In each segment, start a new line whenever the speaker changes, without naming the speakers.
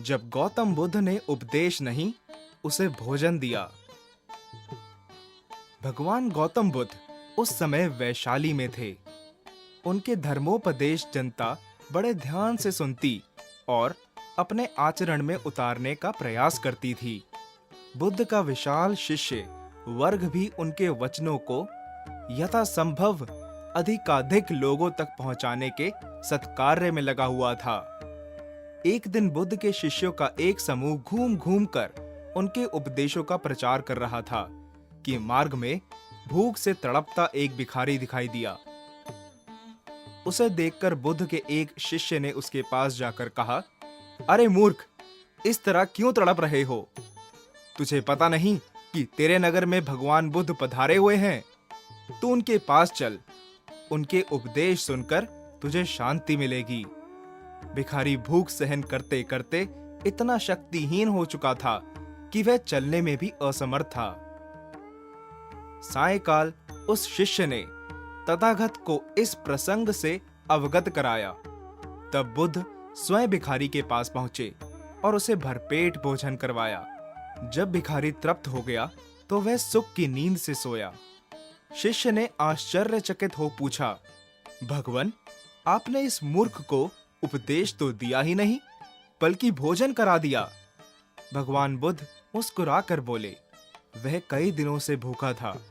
जब गौतम बुद्ध ने उपदेश नहीं, उसे भोजन दिया। भगवान गौतम बुद्ध उस समय वैशाली में थे। उनके धर्मोपदेश जनता बड़े ध्यान से सुनती और अपने आचरण में उतारने का प्रयास करती थी। बुद्ध का विशाल शिष्य वर्ग भी उनके वचनों को यथासंभव अधिकाधिक लोगों तक पहुंचाने के सत्कार्य में लगा हुआ था। एक दिन बुद्ध के शिष्यों का एक समूह घूम-घूम कर उनके उपदेशों का प्रचार कर रहा था कि मार्ग में भूख से तड़पता एक भिखारी दिखाई दिया। उसे देखकर बुद्ध के एक शिष्य ने उसके पास जाकर कहा, अरे मूर्ख, इस तरह क्यों तड़प रहे हो? तुझे पता नहीं कि तेरे नगर में भगवान बुद्ध पधारे हुए हैं? तू उनके पास चल, उनके उपदेश सुनकर तुझे शांति मिलेगी। भिखारी भूख सहन करते करते इतना शक्तिहीन हो चुका था कि वह चलने में भी असमर्थ था। सायंकाल उस शिष्य ने तथागत को इस प्रसंग से अवगत कराया। तब बुद्ध स्वयं भिखारी के पास पहुंचे और उसे भरपेट भोजन करवाया। जब भिखारी तृप्त हो गया तो वह सुख की नींद से सोया। शिष्य ने आश्चर्यचकित हो पूछा, भगवन, आपने इस मूर्ख को उपदेश तो दिया ही नहीं, बल्कि भोजन करा दिया। भगवान बुद्ध मुस्कुराकर बोले, वह कई दिनों से भूखा था।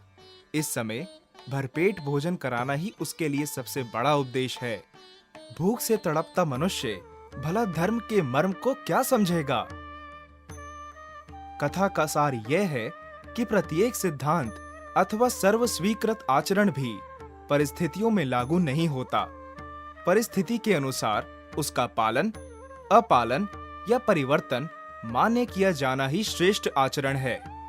इस समय भरपेट भोजन कराना ही उसके लिए सबसे बड़ा उपदेश है। भूख से तड़पता मनुष्य भला धर्म के मर्म को क्या समझेगा? कथा का सार यह है कि प्रत्येक सिद्धांत अथवा सर्वस्वीकृत आचरण भी परिस्थितियों में लागू नहीं होता। परिस्थिति के अनुसार उसका पालन, अपालन या परिवर्तन मान्य किया जाना ही श्रेष्ठ आचरण है।